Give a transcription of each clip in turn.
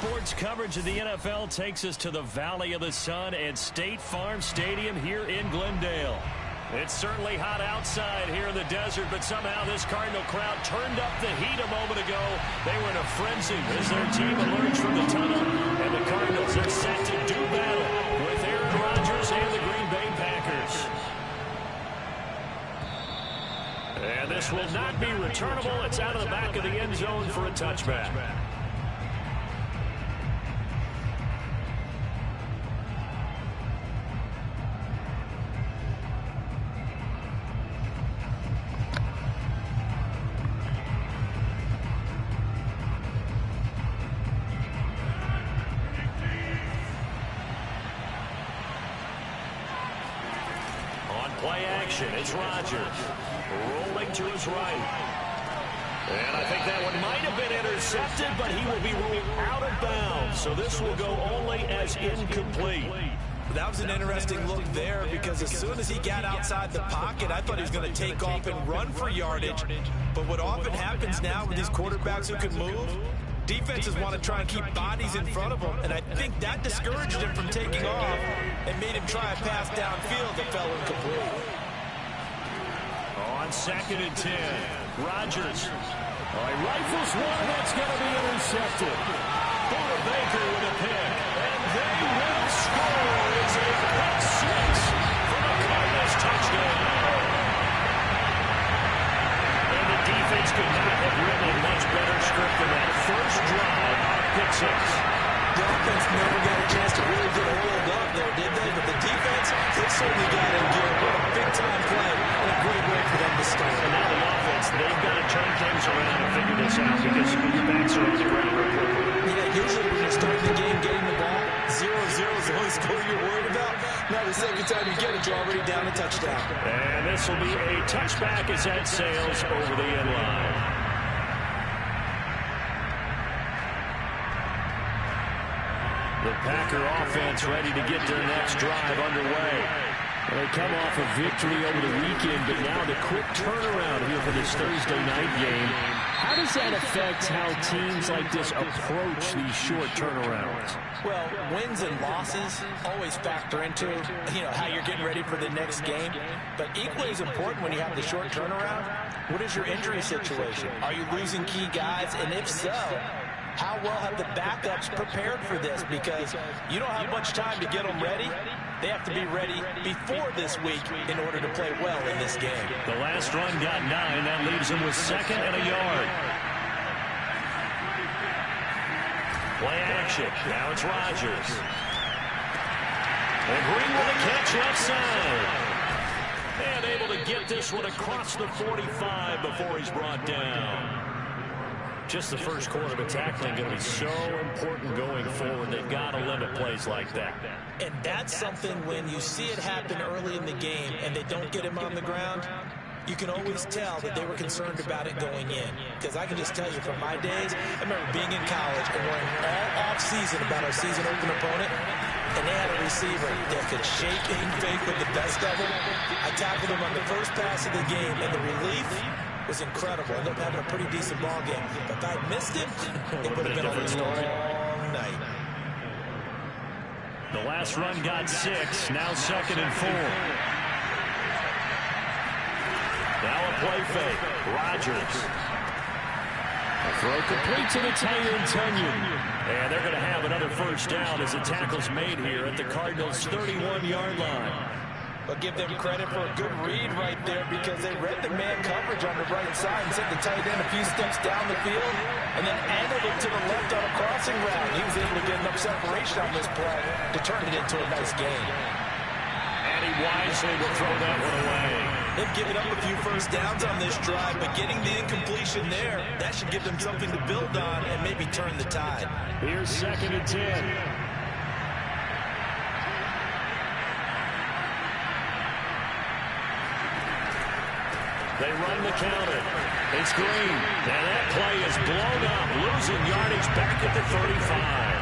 Sports coverage of the NFL takes us to the Valley of the Sun and State Farm Stadium here in Glendale. It's certainly hot outside here in the desert, but somehow this Cardinal crowd turned up the heat a moment ago. They were in a frenzy as their team emerged from the tunnel, and the Cardinals are set to do battle with Aaron Rodgers and the Green Bay Packers. And this will not be returnable. It's out of the back of the end zone for a touchback. Play action, it's Rodgers rolling to his right. And I think that one might have been intercepted, but he will be ruled out of bounds. So this will go only as incomplete. That was an interesting look there because as soon as he got outside the pocket, I thought he was going to take off and run for yardage. But what often happens now with these quarterbacks who can move, defenses want to try and keep bodies in front of them, and I think that discouraged him from taking off and made him try a pass downfield that fell incomplete. On 2nd and 10, Rodgers. He rifles one that's going to be intercepted. Buda Baker with a pick, and they will score. It's a pick six for the Cardinals touchdown. And the defense could not have written a much better script than that first drive on pick six. The offense never got a chance to really get oiled up there, did they? But the defense, they certainly got in gear. What a big-time play and a great way for them to start. And now the offense, they've got to turn things around and figure this out because your backs are on the ground real quickly. Yeah, usually when you're starting the game, getting the ball, 0-0 is the only score you're worried about. Now the second time you get it, you're already down a touchdown. And this will be a touchback as that sails over the end line. The Packer offense ready to get their next drive underway. Well, they come off a victory over the weekend, but now the quick turnaround here for this Thursday night game. How does that affect how teams like this approach these short turnarounds? Well, wins and losses always factor into, how you're getting ready for the next game. But equally as important when you have the short turnaround, what is your injury situation? Are you losing key guys? And if so, how well have the backups prepared for this? Because you don't have much time to get them ready. They have to be ready before this week in order to play well in this game. The last run got 9. That leaves them with 2nd and a yard. Play action. Now it's Rodgers. And Green with a catch left side. And able to get this one across the 45 before he's brought down. Just the first quarter of tackling going to be so important going forward. They've got to limit plays like that. And that's something when you see it happen early in the game and they don't get him on the ground, you can always tell that they were concerned about it going in. Because I can just tell you from my days, I remember being in college and worrying all off-season about our season open opponent, and they had a receiver that could shake and fake with the best of them. I tackled him on the first pass of the game, and the relief was incredible. Ended up having a pretty decent ball game. But if I'd missed him, it would have been a long night. The last run got 6. Now 2nd and 4. Now a play fake. Rodgers. A throw complete to the tight end, Tunyon. And they're going to have another first down as the tackle's made here at the Cardinals' 31-yard line. But give them credit for a good read right there because they read the man coverage on the right side and sent the tight end a few steps down the field and then angled it to the left on a crossing route. He was able to get enough separation on this play to turn it into a nice gain. And he wisely will throw that one away. They've given up a few first downs on this drive, but getting the incompletion there, that should give them something to build on and maybe turn the tide. Here's 2nd and 10. They run the counter. It's Green. And that play is blown up, losing yardage back at the 35.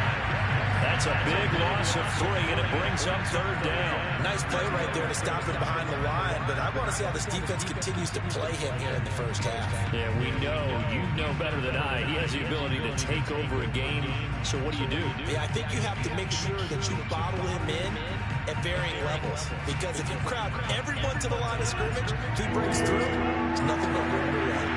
That's a big loss of 3, and it brings up third down. Nice play right there to stop him behind the line, but I want to see how this defense continues to play him here in the first half. Yeah, we know, you know better than I, he has the ability to take over a game. So what do? Yeah, I think you have to make sure that you bottle him in at varying levels, because if you crowd everyone to the line of scrimmage, he breaks through, there's nothing but room to run.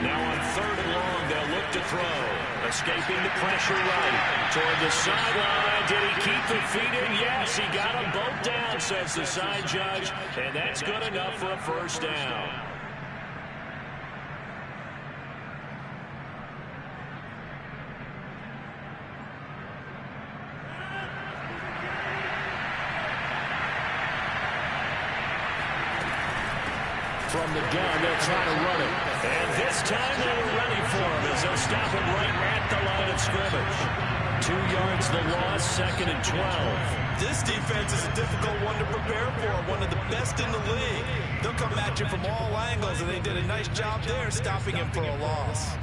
Now on 3rd and long, they'll look to throw. Escaping the pressure right toward the sideline. Did he keep the feet in? Yes, he got them both down, says the side judge, and that's good enough for a first down. From the gun, they'll try to run it. And this time they were ready for him as they'll stop him right at the line of scrimmage. 2 yards the loss, 2nd and 12. This defense is a difficult one to prepare for, one of the best in the league. They'll come at you from all angles, and they did a nice job there stopping him for a loss.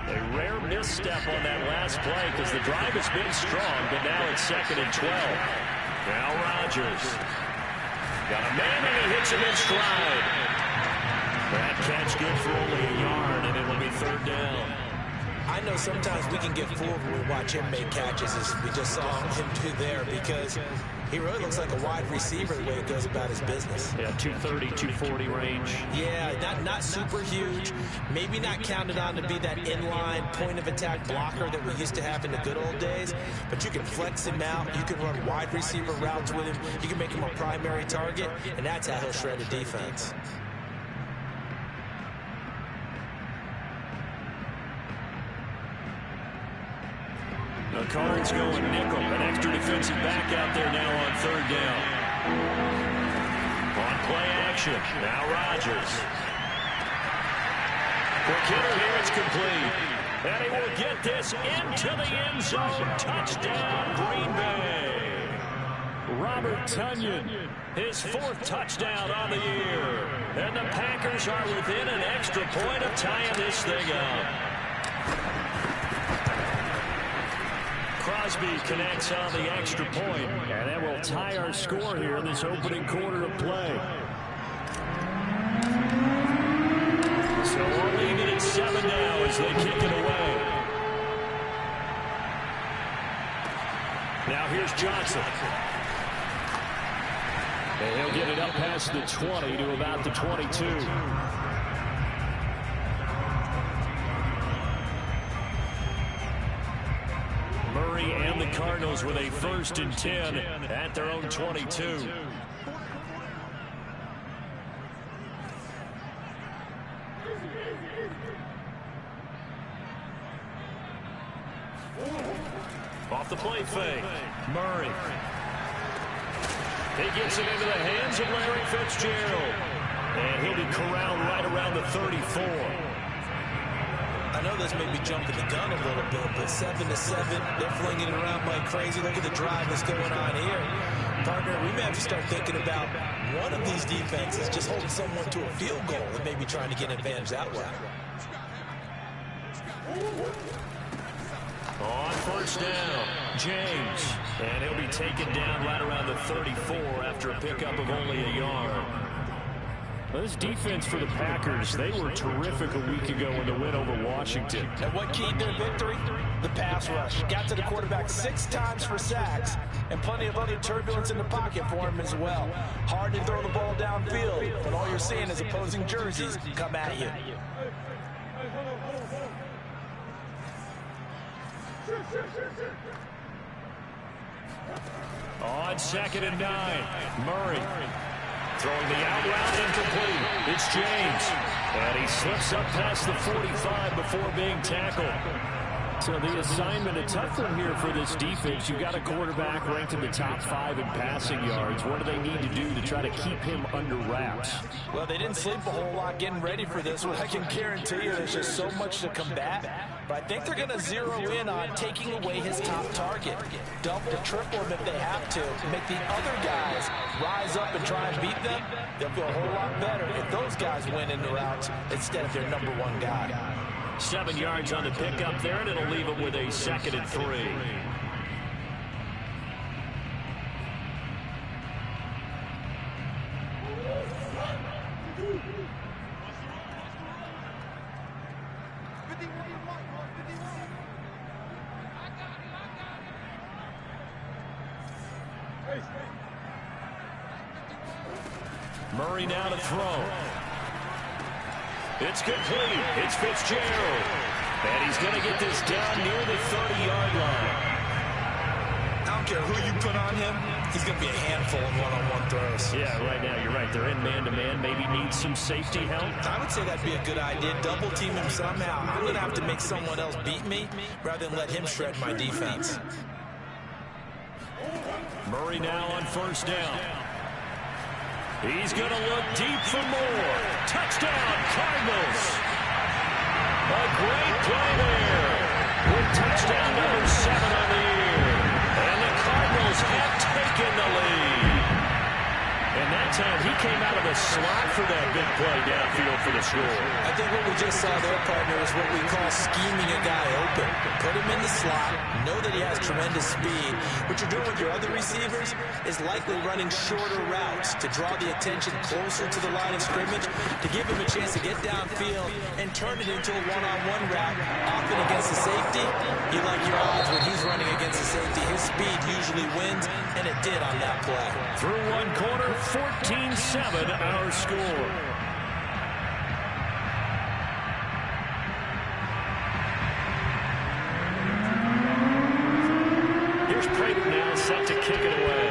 A rare misstep on that last play because the drive has been strong, but now it's 2nd and 12. Now Rodgers. Got a man and he hits him in stride. That catch good for only a yard, and it will be 3rd down. I know sometimes we can get fooled when we watch him make catches, as we just saw him do there, because he really looks like a wide receiver the way he goes about his business. Yeah, 230, 240 range. Yeah, not super huge. Maybe not counted on to be that inline point-of-attack blocker that we used to have in the good old days, but you can flex him out. You can run wide receiver routes with him. You can make him a primary target, and that's how he'll shred a defense. The Cards going nickel. An extra defensive back out there now on 3rd down. On play action. Now Rodgers. Quick hitter here. It's complete. And he will get this into the end zone. Touchdown, Green Bay. Robert Tonyan, his 4th touchdown on the year. And the Packers are within an extra point of tying this thing up. Crosby connects on the extra point, and that will tie our score here in this opening quarter of play. So we'll leave it at 7 now as they kick it away. Now here's Johnson. And he'll get it up past the 20 to about the 22. Murray and the Cardinals with a 1st and 10 at their own 22. Off the play fake. Murray. He gets it into the hands of Larry Fitzgerald. And he'll be corralled right around the 34. I know this may be jumping the gun a little bit, but 7-7, they're flinging it around like crazy. Look at the drive that's going on here. Partner, we may have to start thinking about one of these defenses just holding someone to a field goal and maybe trying to get an advantage that way. On 1st down, James. And he'll be taken down right around the 34 after a pickup of only a yard. This defense for the Packers, they were terrific a week ago in the win over Washington. And what keyed their victory? The pass rush. Got to the quarterback 6 times for sacks, and plenty of other turbulence in the pocket for him as well. Hard to throw the ball downfield, but all you're seeing is opposing jerseys come at you. On 2nd and 9, Murray. Throwing the out route incomplete. It's James. And he slips up past the 45 before being tackled. So the assignment, a tough one here for this defense. You've got a quarterback ranked in the top 5 in passing yards. What do they need to do to try to keep him under wraps? Well, they didn't sleep a whole lot getting ready for this one. I can guarantee you there's just so much to combat. But I think they're going to zero in on taking away his top target. Double, triple him if they have to make the other guys rise up and try and beat them, they'll feel a whole lot better if those guys win in the routes instead of their number one guy. 7 yards on the pickup there, and it'll leave them with a 2nd and 3. Murray now to throw. It's complete. It's Fitzgerald. And he's going to get this down near the 30-yard line. I don't care who you put on him, he's going to be a handful in one-on-one throws. Yeah, right now, you're right. They're in man-to-man. Maybe needs some safety help. I would say that'd be a good idea. Double team him somehow. I'm going to have to make someone else beat me rather than let him shred my defense. Murray now on 1st down. He's going to look deep for more. Touchdown, Cardinals. A great play there. With touchdown number 7 on the year. And the Cardinals have taken the lead. And that time he came out of the slot for that big play downfield for the score. I think what we just saw there, partner, is what we call scheming a guy open. Put him in the slot, know that he has tremendous speed. What you're doing with your other receivers is likely running shorter routes to draw the attention closer to the line of scrimmage, to give him a chance to get downfield and turn it into a one-on-one route. Often against the safety, you like your odds when he's running against the safety. His speed usually wins, and it did on that play. Through one quarter, 14-7 our score. Here's Prater now set to kick it away.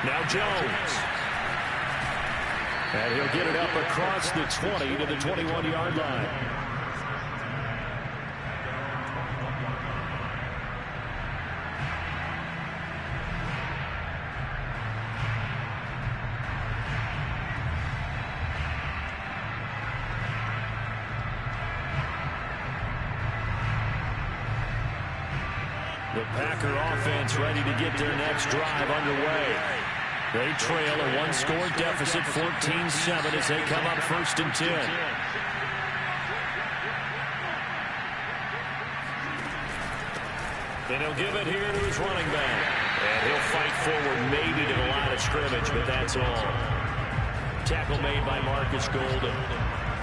Now Jones. And he'll get it up across the 20 to the 21-yard line. The Packer offense ready to get their next drive underway. They trail a one-score deficit, 14-7, as they come up 1st and 10. And he'll give it here to his running back. And he'll fight forward maybe to the line of scrimmage, but that's all. Tackle made by Marcus Golden.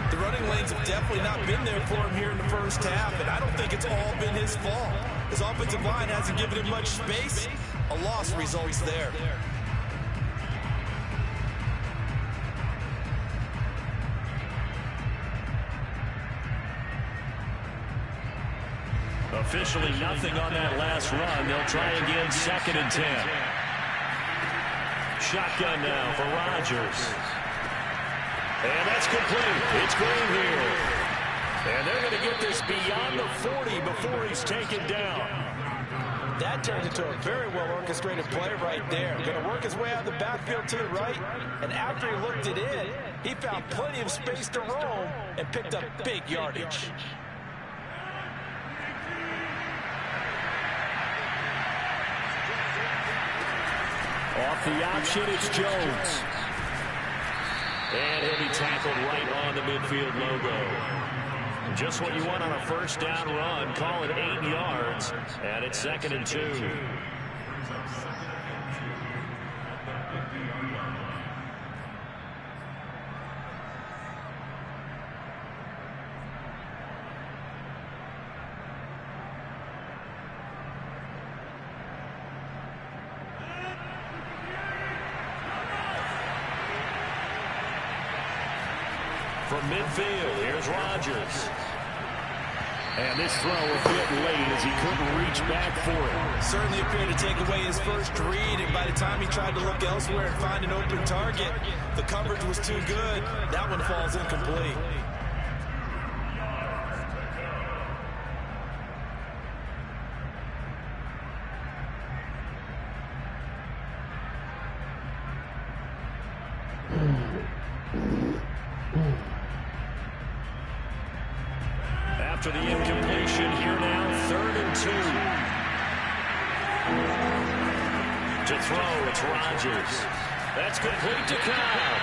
The running lanes have definitely not been there for him here in the first half, and I don't think it's all been his fault. His offensive line hasn't given him much space. A loss results there. Officially nothing on that last run. They'll try again, 2nd and 10. Shotgun now for Rodgers. And that's complete. It's Green here. And they're going to get this beyond the 40 before he's taken down. That turned into a very well-orchestrated play right there. Going to work his way out of the backfield to the right. And after he looked it in, he found plenty of space to roam and picked up big yardage. Off the option, it's Jones. And he'll be tackled right on the midfield logo. Just what you want on a 1st down run. Call it 8 yards. And it's 2nd and 2. From midfield, here's Rodgers. And this throw a bit late as he couldn't reach back for it. Certainly appeared to take away his first read, and by the time he tried to look elsewhere and find an open target, the coverage was too good. That one falls incomplete. After the incompletion, here now, 3rd and 2. To throw, it's Rodgers. That's complete to Kyle.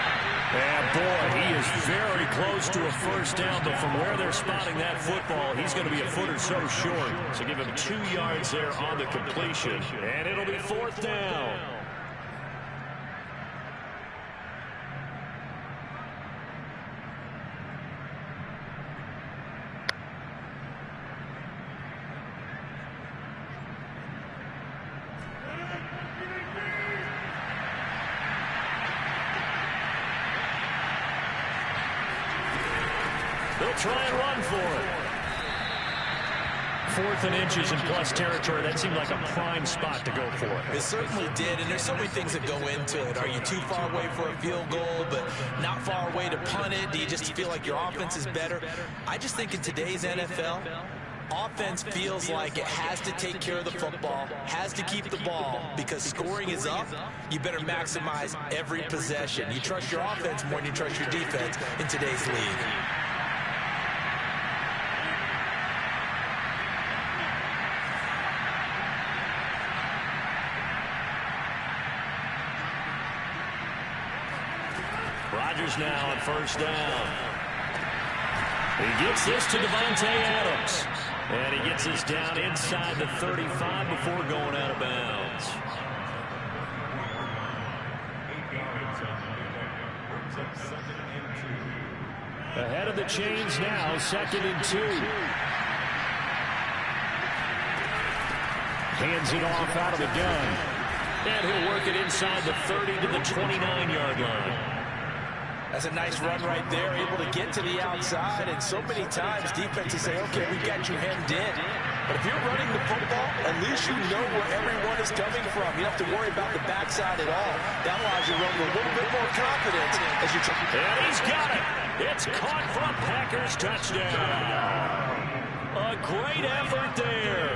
And boy, he is very close to a first down, but from where they're spotting that football, he's going to be a foot or so short. So give him 2 yards there on the completion, and it'll be 4th down. They'll try and run for it. 4th and inches in plus territory. That seemed like a prime spot to go for it. It certainly did, and there's so many things that go into it. Are you too far away for a field goal, but not far away to punt it? Do you just feel like your offense is better? I just think in today's NFL, offense feels like it has to take care of the football, has to keep the ball, because scoring is up. You better maximize every possession. You trust your offense more than you trust your defense in today's league. Rodgers now on first down. He gets this to Davante Adams. And he gets this down inside the 35 before going out of bounds. Ahead of the chains now, 2nd and 2. Hands it off out of the gun. And he'll work it inside the 30 to the 29-yard line. That's a nice run right there, able to get to the outside, and so many times defenses say, okay, we've got you hemmed in. But if you're running the football, at least you know where everyone is coming from. You don't have to worry about the backside at all. That allows you to run with a little bit more confidence as you try. And he's got it. It's caught for a Packers touchdown. A great effort there.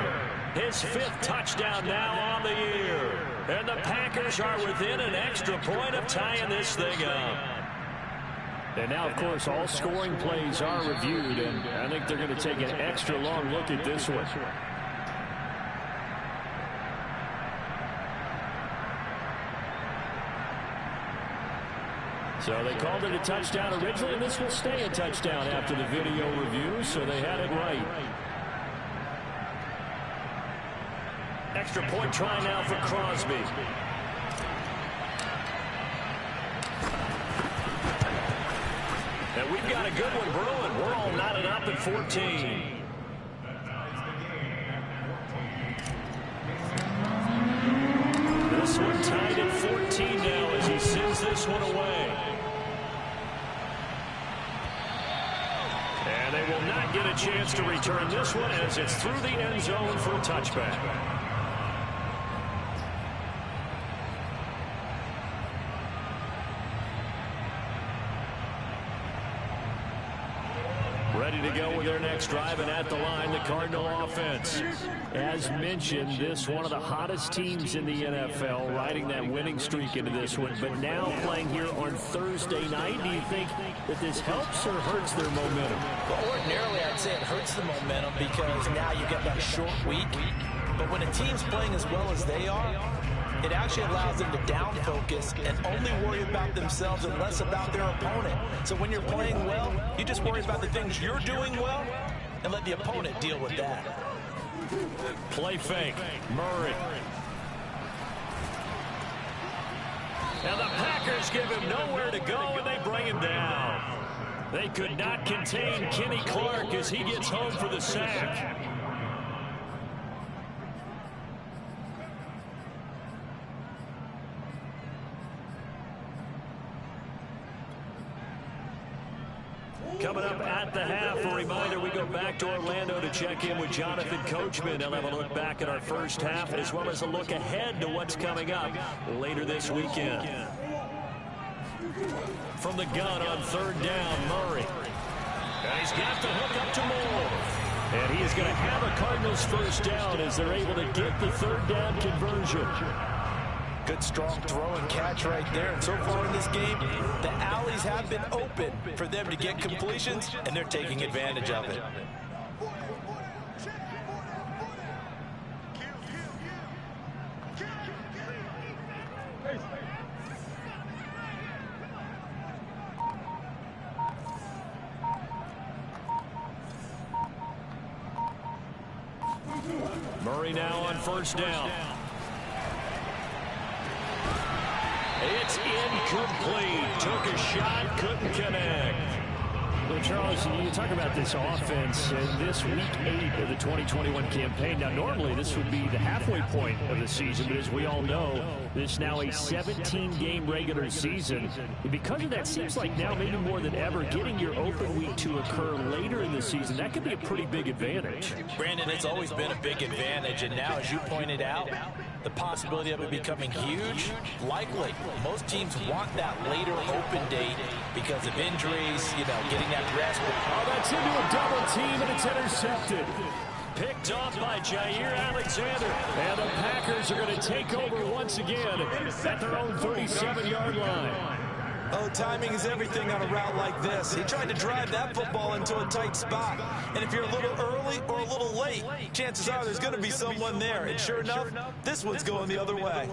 His 5th touchdown now on the year. And the Packers are within an extra point of tying this thing up. And now, of course, all scoring plays are reviewed, and I think they're going to take an extra long look at this one. So they called it a touchdown originally, and this will stay a touchdown after the video review, so they had it right. Extra point try now for Crosby. And we've got a good one brewing. We're all knotted up at 14. This one tied at 14 now as he sends this one away. And they will not get a chance to return this one as it's through the end zone for a touchback. Ready to go with their next drive, and at the line, the Cardinal offense. As mentioned, this one of the hottest teams in the NFL, riding that winning streak into this one, but now playing here on Thursday night. Do you think that this helps or hurts their momentum? Well, ordinarily, I'd say it hurts the momentum because now you get that short week. But when a team's playing as well as they are, it actually allows them to down focus and only worry about themselves and less about their opponent. So when you're playing well, you just worry about the things you're doing well and let the opponent deal with that. Play fake. Murray. And the Packers give him nowhere to go, and they bring him down. They could not contain Kenny Clark as he gets home for the sack. Coming up at the half, a reminder, we go back to Orlando to check in with Jonathan Coachman. They'll have a look back at our first half, as well as a look ahead to what's coming up later this weekend. From the gun on 3rd down, Murray. And he's got the hook up to Moore. And he is going to have a Cardinals first down as they're able to get the 3rd down conversion. Good, strong throw and catch right there. And so far in this game, the alleys have been open for them to get completions, and they're taking advantage of it. Murray now on first down. It's incomplete. Took a shot, couldn't connect. Well, Charles, you talk about this offense this week 8 of the 2021 campaign. Now, normally this would be the halfway point of the season, but as we all know, this is now a 17-game regular season. And because of that, seems like now maybe more than ever, getting your open week to occur later in the season, that could be a pretty big advantage. Brandon, it's always been a big advantage, and now, as you pointed out, the possibility of it becoming huge, likely. Most teams want that later open date because of injuries, getting that rest. Oh, that's into a double team, and it's intercepted. Picked off by Jair Alexander. And the Packers are going to take over once again at their own 37-yard line. Oh, timing is everything on a route like this. He tried to drive that football into a tight spot. And if you're a little early or a little late, chances are there's going to be someone there. And sure enough, this one's going the other way.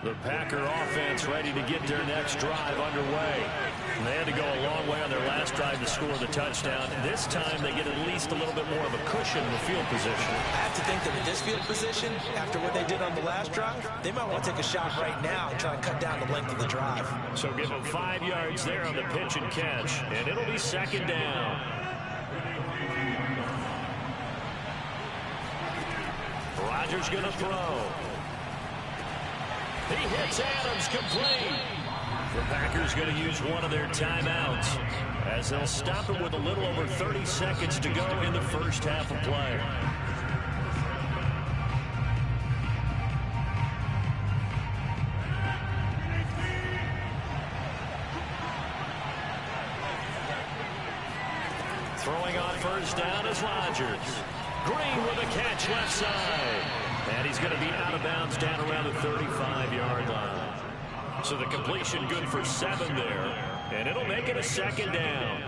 The Packer offense ready to get their next drive underway. They had to go a long way on their last drive to score the touchdown. This time they get at least a little bit more of a cushion in the field position. I have to think that in this field position, after what they did on the last drive, they might want to take a shot right now and try and cut down the length of the drive. So give them 5 yards there on the pitch and catch, and it'll be second down. Rodgers going to throw. He hits Adams complete. The Packers going to use one of their timeouts as they'll stop it with a little over 30 seconds to go in the first half of play. Throwing on first down is Rodgers. Green with a catch left side. And he's going to be out of bounds down around the 35-yard line. So the completion good for 7 there. And it'll make it a second down.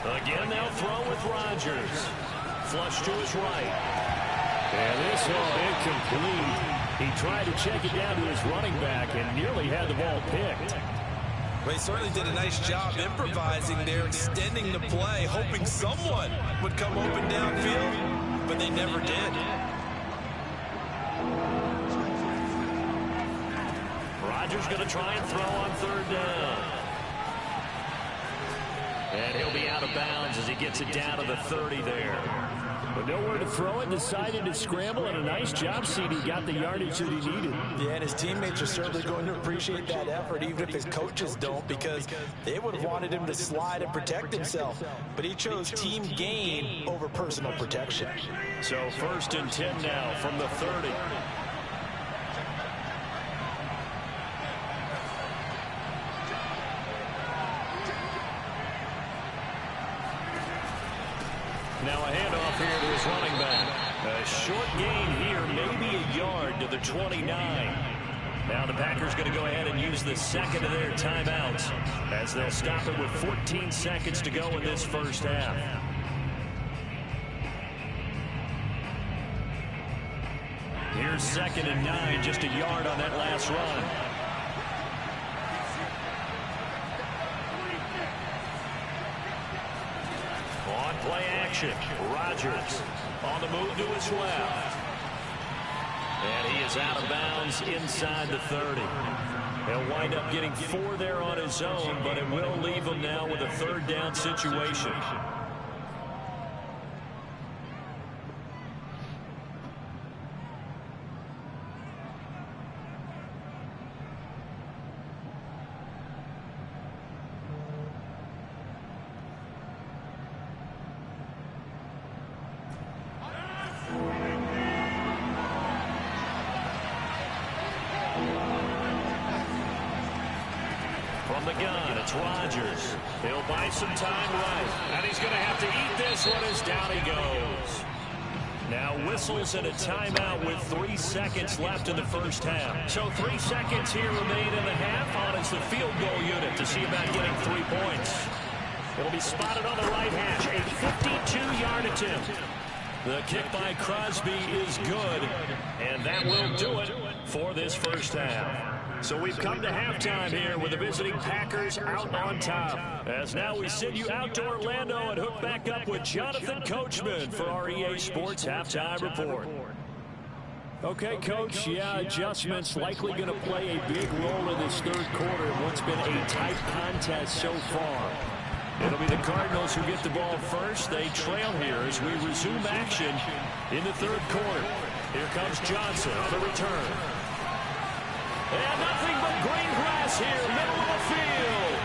Again, they'll throw with Rodgers. Flush to his right. And this one incomplete. He tried to check it down to his running back and nearly had the ball picked. Well, he certainly did a nice job improvising there, extending the play, hoping someone would come open downfield, but they never did. Rodgers going to try and throw on third down. And he'll be out of bounds as he gets it down to the 30 there. But nowhere to throw it, decided to scramble, and a nice job, CD got the yardage that he needed. Yeah, and his teammates are certainly going to appreciate that effort, even if his coaches don't, because they would have wanted him to slide and protect himself. But he chose team gain over personal protection. So first and 10 now from the 30. Now a handoff here to his running back. A short gain here, maybe a yard to the 29. Now the Packers going to go ahead and use the second of their timeouts as they'll stop it with 14 seconds to go in this first half. Here's second and 9, just a yard on that last run. On play action, Rodgers on the move to his left. And he is out of bounds inside the 30. He'll wind up getting 4 there on his own, but it will leave him now with a third down situation. From the gun, it's Rodgers. He'll buy some time right. And he's going to have to eat this one as down he goes. Now whistles and a timeout with 3 seconds left in the first half. So 3 seconds here remain in the half on as the field goal unit to see about getting 3 points. It'll be spotted on the right hash, a 52-yard attempt. The kick by Crosby is good, and that will do it for this first half. So we've come to halftime here with the visiting Packers out on top. As now we send you out to Orlando and hook back up with Jonathan Coachman for our EA Sports Halftime Report. Okay, Coach, adjustments likely going to play a big role in this third quarter in what's been a tight contest so far. It'll be the Cardinals who get the ball first. They trail here as we resume action in the third quarter. Here comes Johnson on the return. And nothing but green grass here, middle of the field.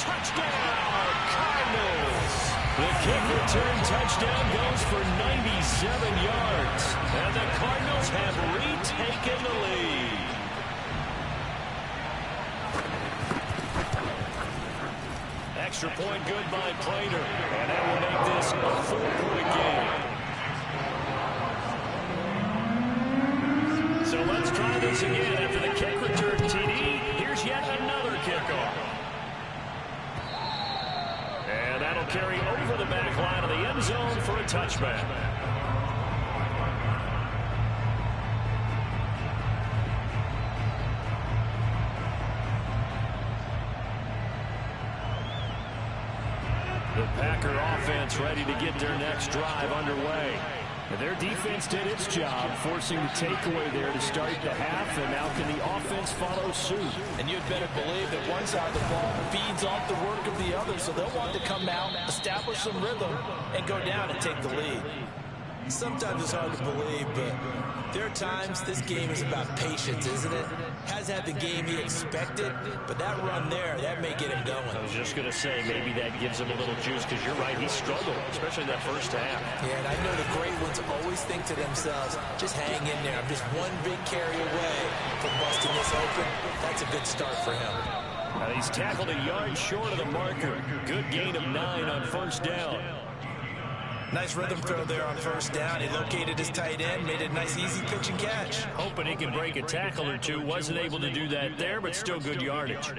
Touchdown, Cardinals. The kick return touchdown goes for 97 yards. And the Cardinals have retaken the lead. Extra point good by Prater. And that will make this a 4-point game. So let's try this again after the kick return TD. Here's yet another kickoff. And that'll carry over the back line of the end zone for a touchback. The Packer offense ready to get their next drive underway. And their defense did its job, forcing the takeaway there to start the half, and now can the offense follow suit? And you'd better believe that one side of the ball feeds off the work of the other, so they'll want to come out, establish some rhythm, and go down and take the lead. Sometimes it's hard to believe, but there are times this game is about patience, isn't it? Hasn't had the game he expected, but that run there, that may get him going. I was just going to say, maybe that gives him a little juice, because you're right, he struggled, especially in that first half. Yeah, and I know the great ones always think to themselves, just hang in there. I'm just one big carry away from busting this open. That's a good start for him. He's tackled a yard short of the marker. Good gain of 9 on first down. Nice rhythm throw there on first down. He located his tight end, made a nice easy pitch and catch. Hoping he can break a tackle or two. Wasn't able to do that there, but still good yardage.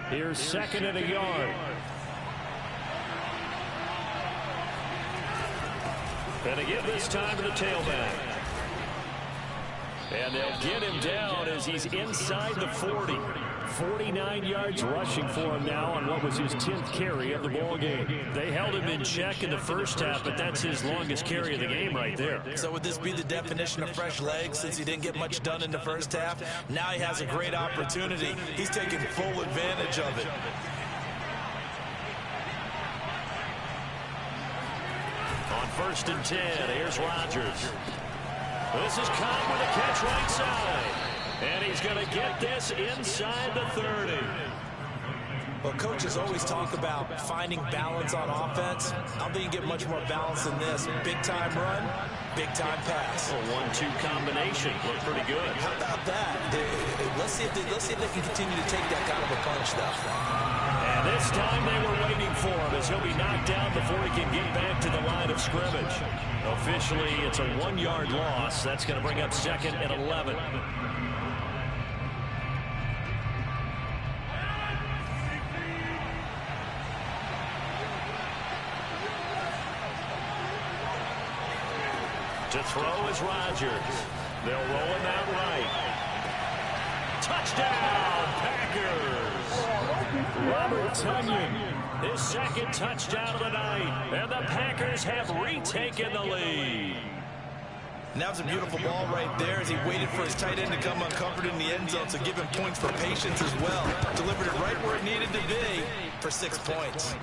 Here's second and a yard. And again this time to the tailback. And they'll get him down as he's inside the 40. 49 yards rushing for him now on what was his 10th carry of the ball game. They held him in check in the first half, but that's his longest carry of the game right there. So would this be the definition of fresh legs since he didn't get much done in the first half? Now he has a great opportunity. He's taking full advantage of it. On 1st and 10, here's Rodgers. This is Cobb with a catch right side. And he's going to get this inside the 30. Well, coaches always talk about finding balance on offense. I don't think you get much more balance than this. Big-time run, big-time pass. A 1-2 combination. Looked pretty good. How about that? Let's see if they can continue to take that kind of a punch, though. And this time they were waiting for him as he'll be knocked down before he can get back to the line of scrimmage. Officially, it's a 1-yard loss. That's going to bring up 2nd and 11. To throw is Rodgers. They'll roll him out right. Touchdown, Packers! Robert Tonyan. His 2nd touchdown of the night. And the Packers have retaken the lead. And that was a beautiful ball right there as he waited for his tight end to come uncovered in the end zone, so give him points for patience as well. Delivered it right where it needed to be for 6 points.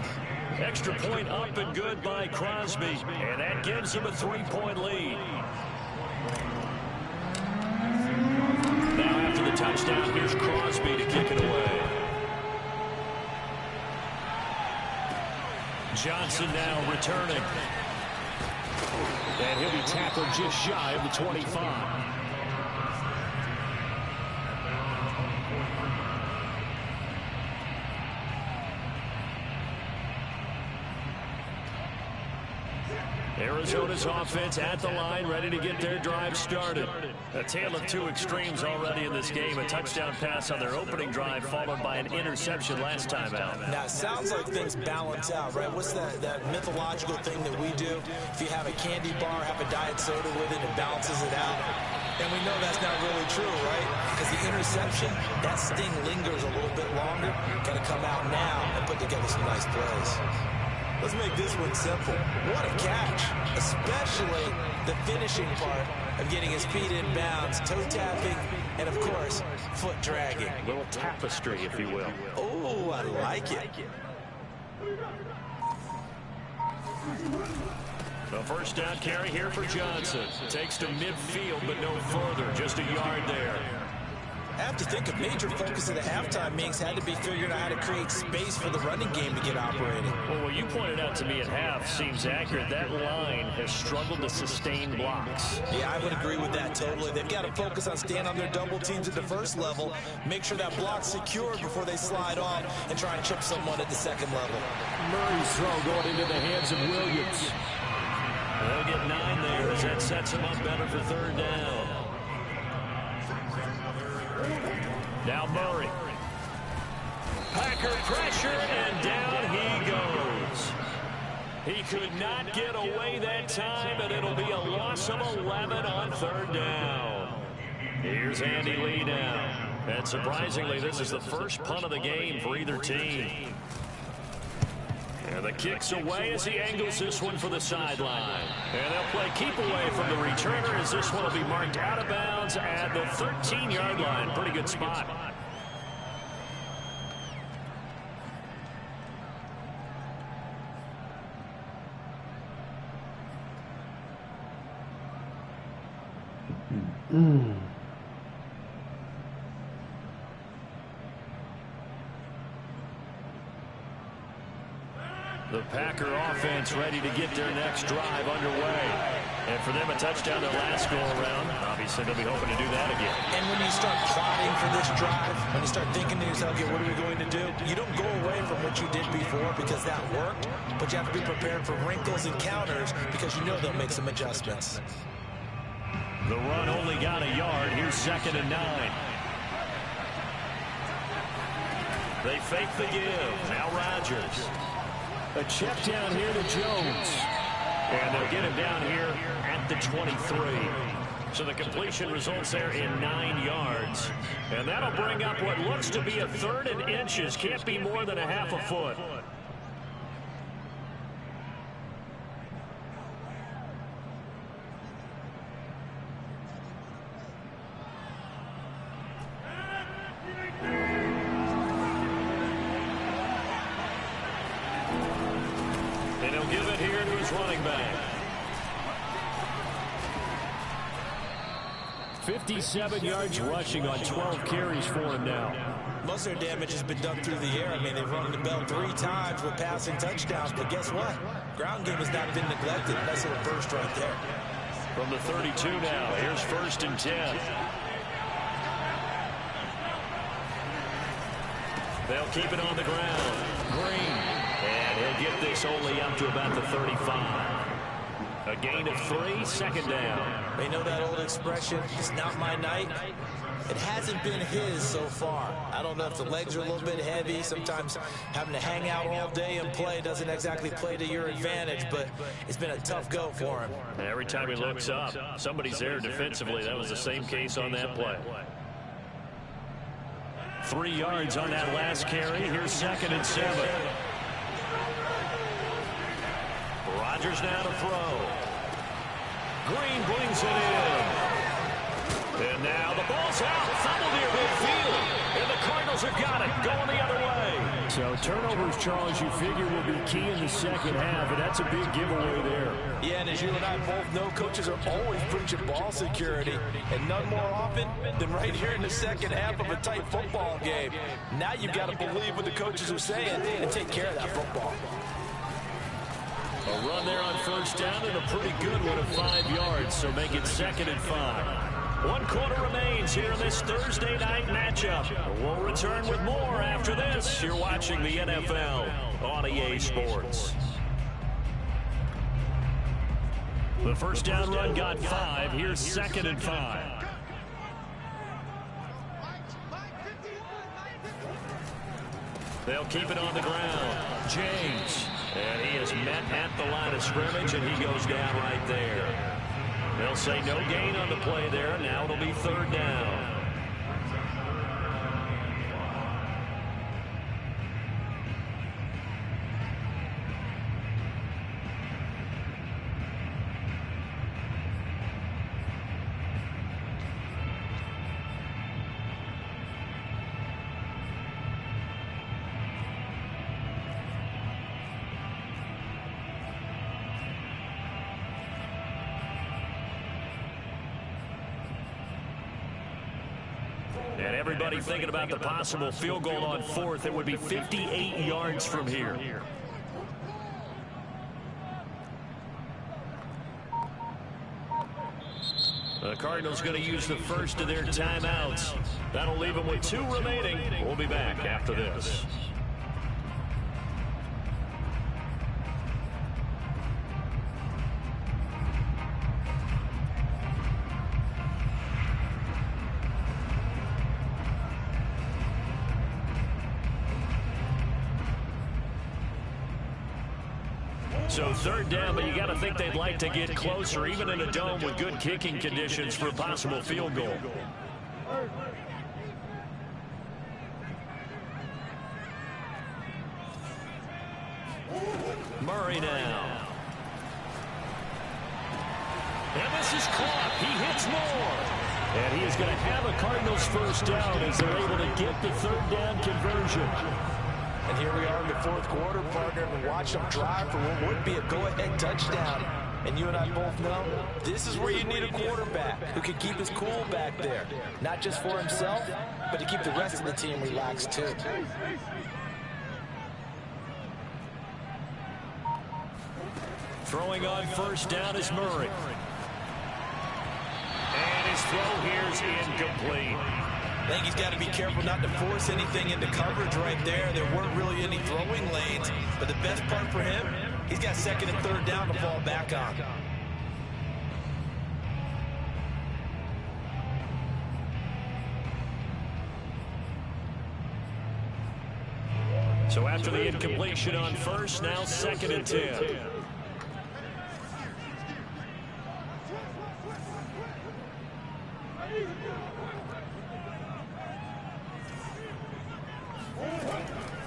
Extra point up and good by Crosby. And that gives him a 3-point lead. Now after the touchdown, here's Crosby to kick it away. Johnson now returning. And he'll be tackled just shy of the 25. Arizona's offense at the line, ready to get their drive started. A tale of two extremes already in this game. A touchdown pass on their opening drive, followed by an interception last time out. Now, it sounds like things balance out, right? What's that mythological thing that we do? If you have a candy bar, have a diet soda with it, it balances it out. And we know that's not really true, right? Because the interception, that sting lingers a little bit longer. Got to come out now and put together some nice plays. Let's make this one simple. What a catch, especially the finishing part of getting his feet in bounds, toe tapping, and of course, foot dragging. A little tapestry, if you will. Oh, I like it. The first down carry here for Johnson. Takes to midfield, but no further. Just a yard there. I have to think a major focus of the halftime meetings had to be figuring out how to create space for the running game to get operating. Well, what you pointed out to me at half seems accurate. That line has struggled to sustain blocks. Yeah, I would agree with that totally. They've got to focus on staying on their double teams at the first level, make sure that block's secured before they slide off and try and chip someone at the second level. Murray's throw going into the hands of Williams. They'll get 9 there as that sets him up better for third down. Now Murray. Packer pressure, and down he goes. He could not get away that time, and it'll be a loss of 11 on third down. Here's Andy Lee now. And surprisingly, this is the first punt of the game for either team. And the kick's away as he angles this one for the sideline. And they'll play keep away from the returner as this one will be marked out of bounds at the 13-yard line. Pretty good spot. The Packer offense ready to get their next drive underway. And for them, a touchdown their last go-around. Obviously, they'll be hoping to do that again. And when you start plotting for this drive, when you start thinking to yourself, okay, what are we going to do? You don't go away from what you did before because that worked, but you have to be prepared for wrinkles and counters because you know they'll make some adjustments. The run only got a yard. Here's 2nd and 9. They fake the give. Now Rodgers. A check down here to Jones. And they'll get him down here at the 23. So the completion results there in 9 yards. And that'll bring up what looks to be a 3rd and inches. Can't be more than a half a foot. And he'll give it here to his running back. 57 yards rushing on 12 carries for him now. Most of their damage has been done through the air. I mean, they've rung the bell 3 times with passing touchdowns, but guess what? Ground game has not been neglected. Nice little burst right there. From the 32 now, here's 1st and 10. They'll keep it on the ground. Green. And he'll get this only up to about the 35. A gain of 3, 2nd down. They know that old expression, it's not my night. It hasn't been his so far. I don't know if the legs are a little bit heavy. Sometimes having to hang out all day and play doesn't exactly play to your advantage, but it's been a tough go for him. Every time he looks up, somebody's there defensively. That was the same case on that play. 3 yards on that last carry. Here's 2nd and 7. Rodgers now to throw. Green brings it in. And now the ball's out. Fumbled near midfield. And the Cardinals have got it. Going the other way. So turnovers, Charles, you figure will be key in the second half, and that's a big giveaway there. Yeah, and as you and I both know, coaches are always preaching ball security, and none more often than right here in the second half of a tight football game. Now you've got to believe what the coaches are saying and take care of that football. A run there on 1st down and a pretty good one of 5 yards, so make it 2nd and 5. 1 quarter remains here in this Thursday night matchup. We'll return with more after this. You're watching the NFL on EA Sports. The first down run got 5. Here's 2nd and 5. They'll keep it on the ground. James. And he is met at the line of scrimmage, and he goes down right there. They'll say no gain on the play there. Now it'll be 3rd down. And everybody thinking about the possible field goal on 4th. It would be 58 yards from here. The Cardinals going to use the first of their timeouts. That'll leave them with 2 remaining. We'll be back after this. So 3rd down, but you got to think they'd like to get closer, even in a dome with good kicking conditions for a possible field goal. Murray now. And this is caught. He hits more. And he is going to have a Cardinals first down as they're able to get the 3rd down conversion. And here we are in the 4th quarter, partner, and watch them drive for what would be a go-ahead touchdown. And you and I both know this is where you need a quarterback who can keep his cool back there. Not just for himself, but to keep the rest of the team relaxed too. Throwing on first down is Murray. And his throw here is incomplete. I think he's got to be careful not to force anything into coverage right there. There weren't really any throwing lanes, but the best part for him, he's got 2nd and 3rd down to fall back on. So after the incompletion on first, now 2nd and 10.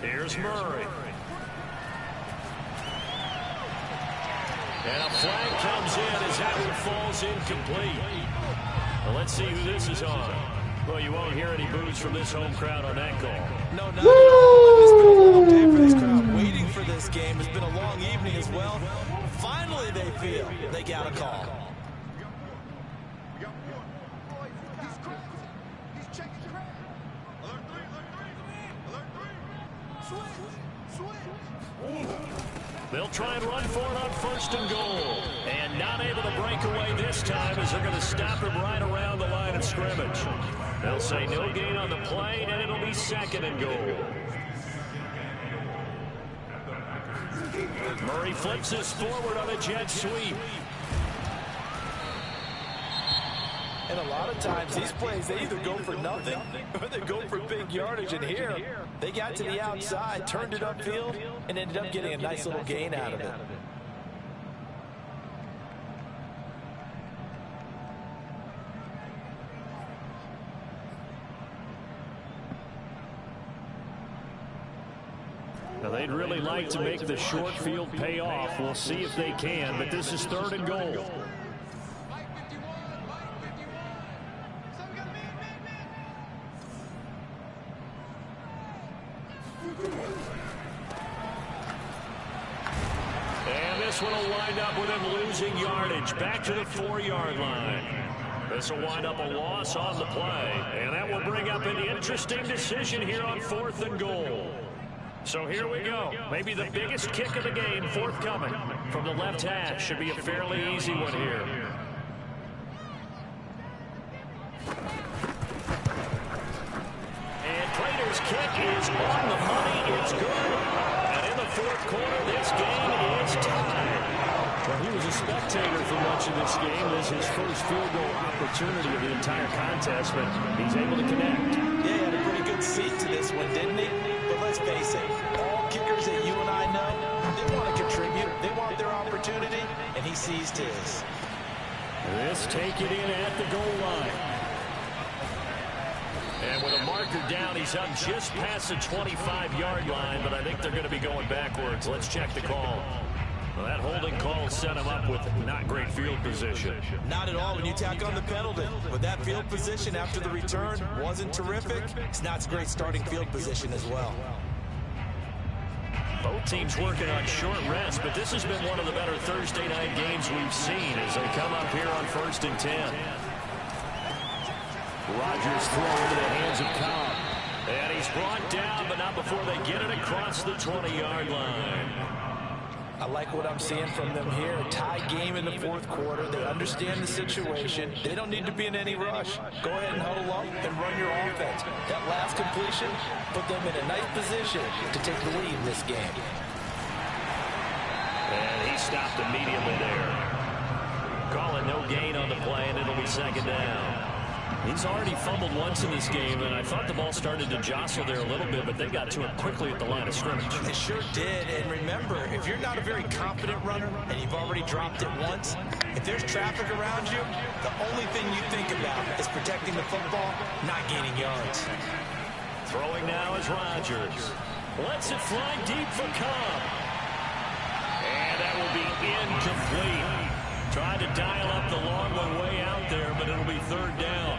Here's Murray. And a flag comes in as that one falls incomplete. Well, let's see who this is on. Well, you won't hear any boos from this home crowd on that call. No, not at all. It's been a long day for this crowd waiting for this game. It's been a long evening as well. Finally, they feel they got a call. They'll try and run for it on 1st and goal. And not able to break away this time as they're going to stop him right around the line of scrimmage. They'll say no gain on the play, and it'll be 2nd and goal. Murray flips this forward on a jet sweep. And a lot of times these plays, they either go for nothing or they go for big yardage. And here, they got to the outside, turned it upfield, and ended up getting a nice little gain out of it. Now, they'd really like to make the short field pay off. We'll see if they can, but this is 3rd and goal. And this one will wind up with him losing yardage back to the 4-yard line. This will wind up a loss on the play, and that will bring up an interesting decision here on 4th and goal. So here we go. Maybe the biggest kick of the game forthcoming from the left hash. Should be a fairly easy one here. And Prater's kick is on the money. It's good. And in the 4th quarter, this game is tied. Well, he was a spectator for much of this game. This is his first field goal opportunity of the entire contest, but he's able to connect. Yeah, he had a pretty good seat to this one, didn't he? But let's face it, all kickers that you and I know, they want to contribute. They want their opportunity, and he seized his. This take it in at the goal line. And with a marker down, he's up just past the 25-yard line, but I think they're going to be going backwards. Let's check the call. Well, that holding call set him up with not great field position. Not at all when you tack on the penalty. With that field position after the return wasn't terrific, it's not a great starting field position as well. Both teams working on short rest, but this has been one of the better Thursday night games we've seen as they come up here on 1st and 10. Rodgers throw into the hands of Cobb. And he's brought down, but not before they get it across the 20-yard line. I like what I'm seeing from them here. A tie game in the fourth quarter. They understand the situation. They don't need to be in any rush. Go ahead and huddle up and run your offense. That last completion put them in a nice position to take the lead in this game. And he stopped immediately there. Calling no gain on the play, and it'll be 2nd down. He's already fumbled once in this game, and I thought the ball started to jostle there a little bit, but they got to it quickly at the line of scrimmage. It sure did, and remember, if you're not a very confident runner and you've already dropped it once, if there's traffic around you, the only thing you think about is protecting the football, not gaining yards. Throwing now is Rodgers. Lets it fly deep for Cobb. And that will be incomplete. Tried to dial up the long one way out there, but it'll be 3rd down.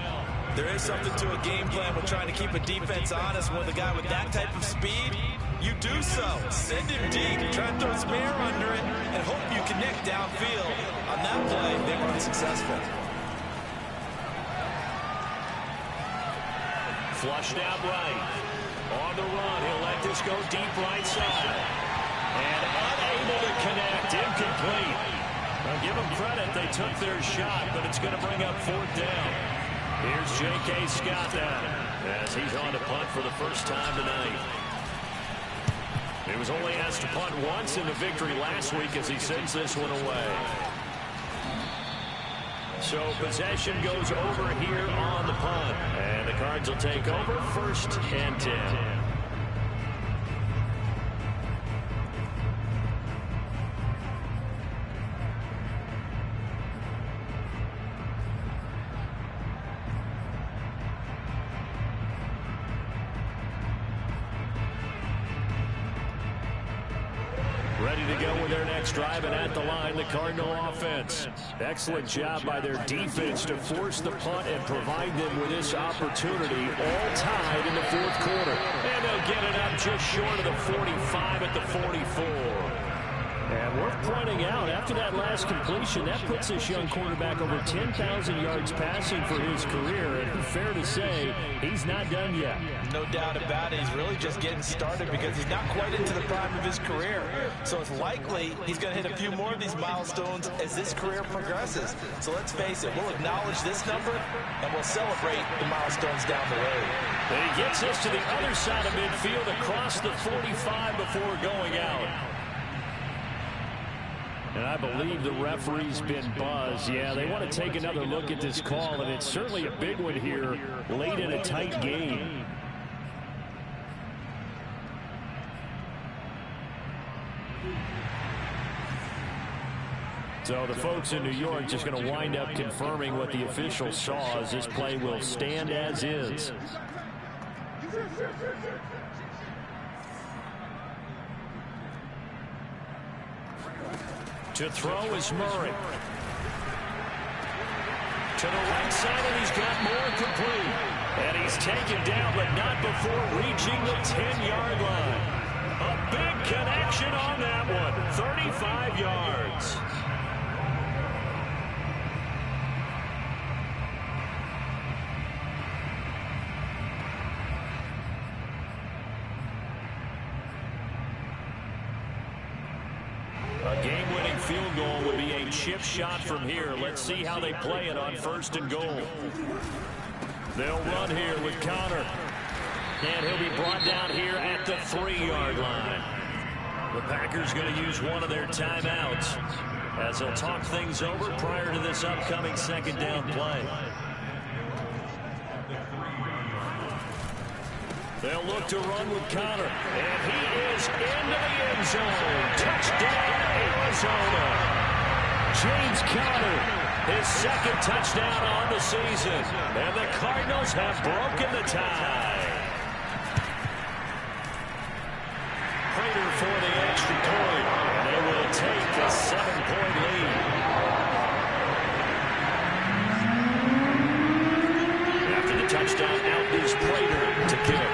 There is something to a game plan with trying to keep a defense honest. With a guy with that type of speed, you do so. Send him deep, try to throw some air under it, and hope you connect downfield. On that play, they were unsuccessful. Flushed out right. On the run, he'll let this go deep right side. And unable to connect, incomplete. I'll give them credit, they took their shot, but it's going to bring up 4th down. Here's J.K. Scott now, as he's on to punt for the first time tonight. He was only asked to punt once in the victory last week as he sends this one away. So possession goes over here on the punt, and the Cards will take over 1st and 10. Ready to go with their next drive, and at the line, the Cardinal offense. Excellent job by their defense to force the punt and provide them with this opportunity, all tied in the 4th quarter. And they'll get it up just short of the 45 at the 44. And worth pointing out, after that last completion, that puts this young quarterback over 10,000 yards passing for his career. And fair to say, he's not done yet. No doubt about it. He's really just getting started because he's not quite into the prime of his career. So it's likely he's going to hit a few more of these milestones as this career progresses. So let's face it, we'll acknowledge this number and we'll celebrate the milestones down the road. And he gets us to the other side of midfield across the 45 before going out. And I believe the referee's been buzzed. Yeah, they want to take another look at this call, and it's certainly a big one here late in a tight game. So the folks in New York just going to wind up confirming what the official saw, as this play will stand as is. To throw is Murray. To the right side, and he's got more complete. And he's taken down, but not before reaching the 10-yard line. A big connection on that one. 35 yards. A game-winning field goal would be a chip shot from here. Let's see how they play it on 1st and goal. They'll run here with Connor. And he'll be brought down here at the 3-yard line. The Packers going to use one of their timeouts. as they'll talk things over prior to this upcoming second down play. They'll look to run with Conner, and he is into the end zone. Touchdown, Arizona. James Conner, his second touchdown on the season, and the Cardinals have broken the tie. Prater for the extra point, and they will take a 7-point lead. After the touchdown, out is Prater to kick.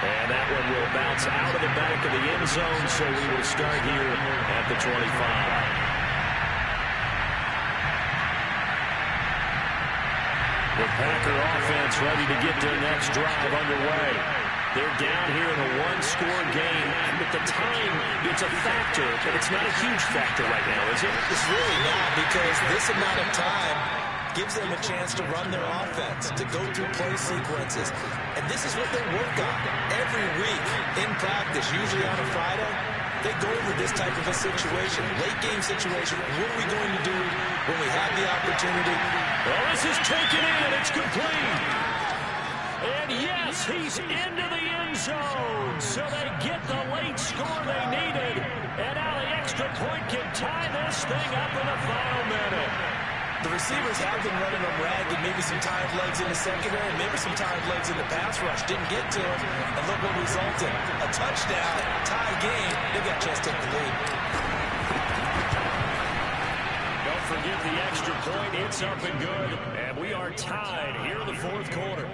And that one will bounce out of the back of the end zone, so we will start here at the 25. The Packer offense ready to get their next drive underway. They're down here in a one-score game, but the time, it's a factor, but it's not a huge factor right now, is it? It's really not, because this amount of time gives them a chance to run their offense, to go through play sequences. And this is what they work on every week in practice, usually on a Friday. They go over this type of a situation, late game situation. What are we going to do when we have the opportunity? Well, this is taken in, and it's complete. And yes, he's into the end zone. So they get the late score they needed. And now the extra point can tie this thing up in the final minute. The receivers have been running them ragged, maybe some tired legs in the secondary, maybe some tired legs in the pass rush. Didn't get to him, and look what resulted. A touchdown, tie game. They got just take the lead. Don't forget the extra point. It's up and good, and we are tied here in the fourth quarter.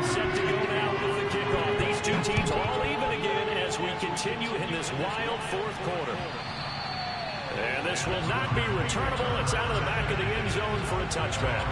Set to go now with the kickoff. These two teams all even again as we continue in this wild fourth quarter. And this will not be returnable. It's out of the back of the end zone for a touchback.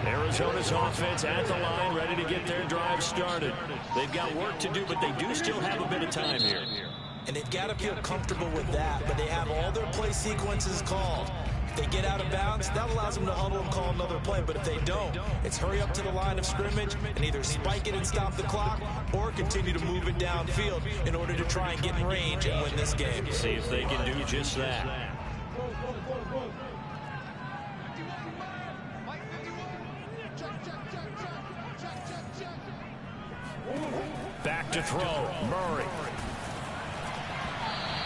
Arizona's offense at the line, ready to get their drive started. They've got work to do, but they do still have a bit of time here. And they've got to feel comfortable with that, but they have all their play sequences called. If they get out of bounds, that allows them to huddle and call another play. But if they don't, it's hurry up to the line of scrimmage and either spike it and stop the clock or continue to move it downfield in order to try and get in range and win this game. See if they can do just that. Back to throw, Murray.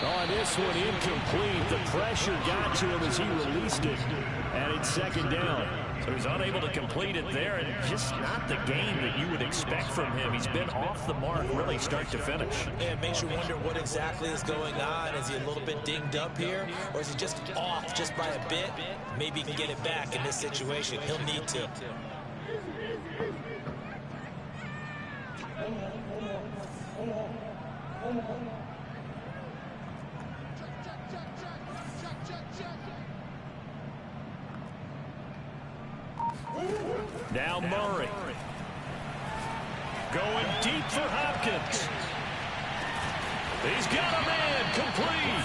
On this one, incomplete. The pressure got to him as he released it, and it's second down. So he's unable to complete it there, and just not the game that you would expect from him. He's been off the mark really start to finish. Yeah, it makes you wonder what exactly is going on. Is he a little bit dinged up here, or is he just off just by a bit? Maybe he can get it back in this situation. He'll need to. Now Murray. Going deep for Hopkins. He's got a man complete.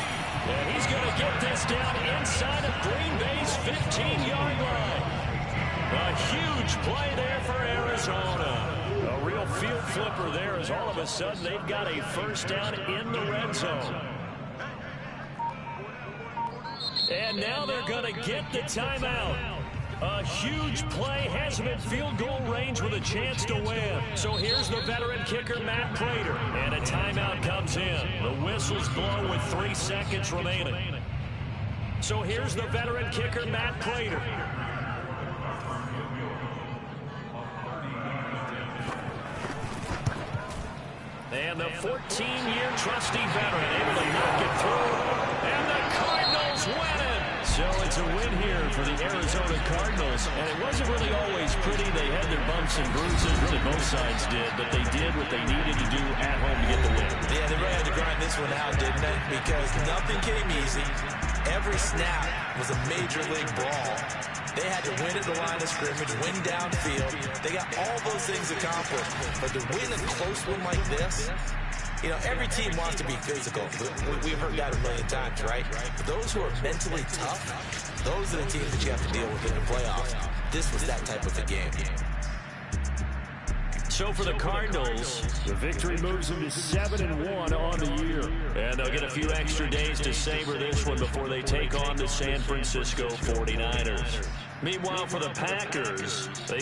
And he's going to get this down inside of Green Bay's 15-yard line. A huge play there for Arizona. A real field flipper there as all of a sudden they've got a first down in the red zone. And now they're going to get the timeout. A huge play, has him in field goal range with a chance to win. So here's the veteran kicker, Matt Prater. And a timeout comes in. The whistles blow with 3 seconds remaining. So here's the veteran kicker, Matt Prater. And the 14-year trusty veteran able to knock it through. And the Cardinals Sweating. So it's a win here for the Arizona Cardinals. And it wasn't really always pretty. They had their bumps and bruises. Really, both sides did. But they did what they needed to do at home to get the win. Yeah, they really had to grind this one out, didn't they? Because nothing came easy. Every snap was a major league brawl. They had to win at the line of scrimmage, win downfield. They got all those things accomplished. But to win a close one like this, you know, every team wants to be physical. We've heard that a million times, right? But those who are mentally tough, those are the teams that you have to deal with in the playoffs. This was that type of a game. So for the Cardinals, the victory moves them to 7-1 on the year. And they'll get a few extra days to savor this one before they take on the San Francisco 49ers. Meanwhile, for the Packers, they